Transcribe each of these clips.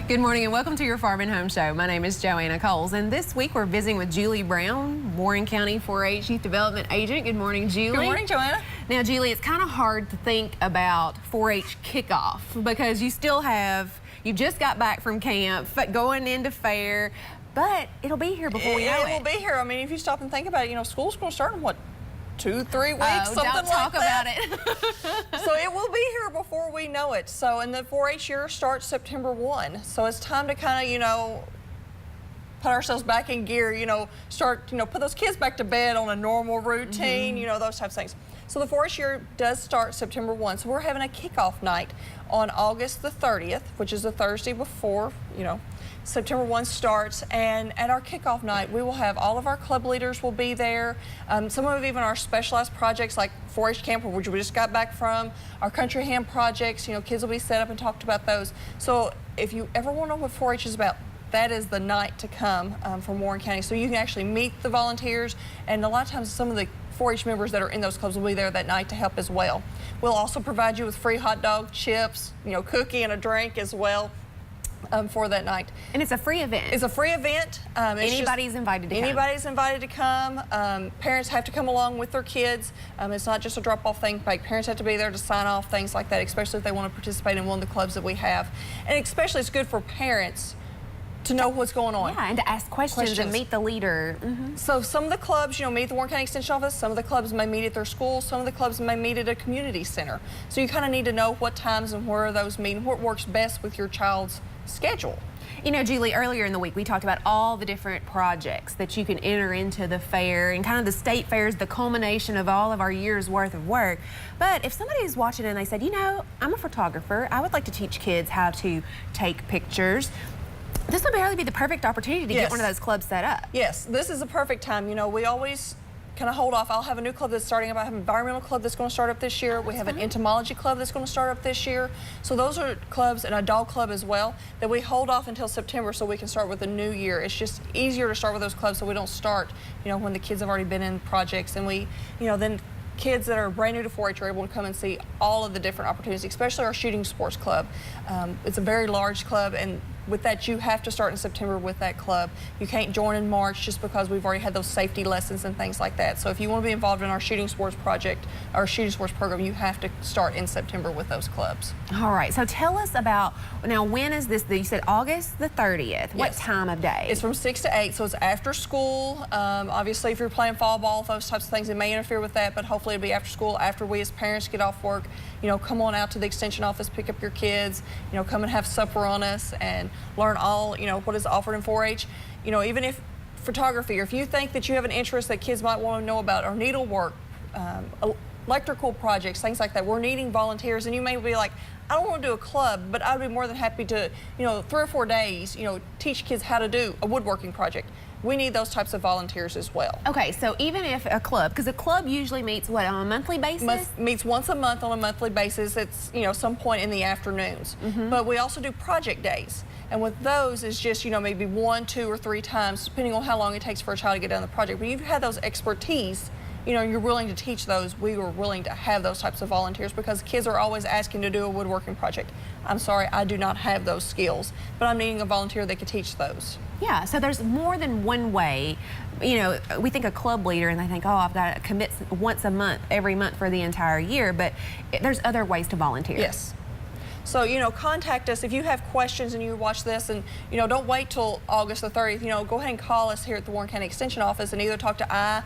Good morning and welcome to your Farm and Home Show. My name is Joanna and this week we're visiting with Julie Brown, Warren County 4-H Youth Development Agent. Good morning, Julie. Good morning, Joanna. Now, Julie, it's kind of hard to think about 4-H kickoff because you just got back from camp, going into fair, but it'll be here before we know it. It will be here. I mean, if you stop and think about it, school's going to start in what, 2-3 weeks, something don't talk like that. about it. So it will be here before we know it. So, and the 4-H year starts September 1. So it's time to kind of, put ourselves back in gear, start, put those kids back to bed on a normal routine, those types of things. So the 4-H year does start September 1. So we're having a kickoff night on August the 30th, which is the Thursday before, September 1 starts, and at our kickoff night, we will have all of our club leaders will be there. Some of even our specialized projects like 4-H Camper, which we just got back from, our Country Ham projects, kids will be set up and talked about those. So if you ever want to know what 4-H is about, that is the night to come from Warren County. So you can actually meet the volunteers, and a lot of times some of the 4-H members that are in those clubs will be there that night to help as well. We'll also provide you with free hot dog, chips, cookie and a drink as well. For that night. And it's a free event. It's a free event. Anybody's invited to come. Anybody's invited to come. Parents have to come along with their kids. It's not just a drop-off thing. Parents have to be there to sign off, things like that, especially if they want to participate in one of the clubs that we have. And especially it's good for parents to know what's going on. Yeah, and to ask questions and meet the leader. So some of the clubs, meet at the Warren County Extension Office. Some of the clubs may meet at their school. Some of the clubs may meet at a community center. So you kind of need to know what times and where those meet and what works best with your child's schedule. Julie, earlier in the week we talked about all the different projects that you can enter into the fair, and kind of the state fair is the culmination of all of our year's worth of work. But if somebody's watching and they said, I'm a photographer, I would like to teach kids how to take pictures, this would barely be the perfect opportunity to get one of those clubs set up. Yes, this is a perfect time. We always kind of hold off. I'll have a new club that's starting up. I have an environmental club that's going to start up this year. We have an entomology club that's going to start up this year. So those are clubs, and a dog club as well, that we hold off until September so we can start with the new year. It's just easier to start with those clubs so we don't start, when the kids have already been in projects, and we, then kids that are brand new to 4-H are able to come and see all of the different opportunities, especially our shooting sports club. It's a very large club, and with that, you have to start in September with that club. You can't join in March just because we've already had those safety lessons and things like that. So if you want to be involved in our shooting sports project, our shooting sports program, you have to start in September with those clubs. All right, so tell us about, now when is this, you said August the 30th. What time of day? It's from 6 to 8, so it's after school. Obviously, if you're playing fall ball, those types of things, it may interfere with that, but hopefully it'll be after school, after we as parents get off work. Come on out to the extension office, pick up your kids, come and have supper on us and learn all, what is offered in 4-H. Even if photography, or if you think that you have an interest that kids might want to know about, or needlework, electrical projects, things like that, we're needing volunteers, and you may be like, I don't want to do a club, but I'd be more than happy to, 3 or 4 days, teach kids how to do a woodworking project. We need those types of volunteers as well. Okay, so even if a club, because a club usually meets, what, on a monthly basis? Meets once a month on a monthly basis. It's, some point in the afternoons. But we also do project days. And with those, it's just, maybe 1, 2, or 3 times, depending on how long it takes for a child to get done the project. But you've had those expertise, you're willing to teach those. We were willing to have those types of volunteers because kids are always asking to do a woodworking project. I'm sorry, I do not have those skills, but I'm needing a volunteer that can teach those. Yeah, so there's more than one way. We think a club leader and they think, oh, I've got to commit once a month, every month for the entire year, but there's other ways to volunteer. Yes. So, contact us if you have questions and you watch this, and, don't wait till August the 30th. Go ahead and call us here at the Warren County Extension Office and either talk to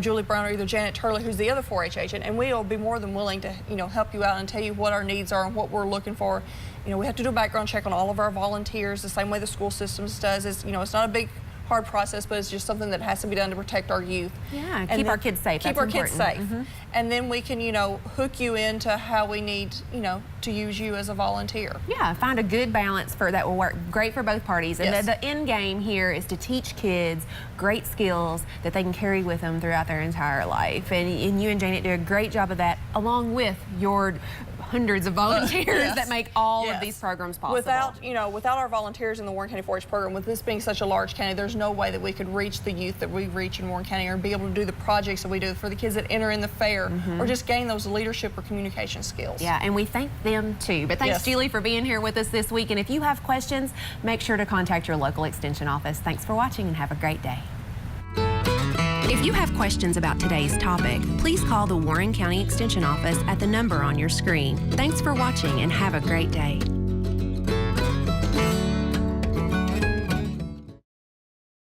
Julie Brown, or either Janet Turley, who's the other 4-H agent, and we'll be more than willing to, help you out and tell you what our needs are and what we're looking for. We have to do a background check on all of our volunteers the same way the school systems does. It's not a big, hard process, but it's just something that has to be done to protect our youth. Yeah, keep our kids safe. Keep our kids safe. And then we can, hook you into how we need, to use you as a volunteer. Yeah, find a good balance that will work great for both parties. And the end game here is to teach kids great skills that they can carry with them throughout their entire life. And you and Janet do a great job of that, along with your hundreds of volunteers Yes. that make all Yes. of these programs possible. Without our volunteers in the Warren County 4-H program, with this being such a large county, there's no way that we could reach the youth that we reach in Warren County or be able to do the projects that we do for the kids that enter in the fair or just gain those leadership or communication skills. Yeah, and we thank them too. But thanks, Yes. Julie, for being here with us this week. And if you have questions, make sure to contact your local extension office. Thanks for watching and have a great day. If you have questions about today's topic, please call the Warren County Extension Office at the number on your screen. Thanks for watching and have a great day.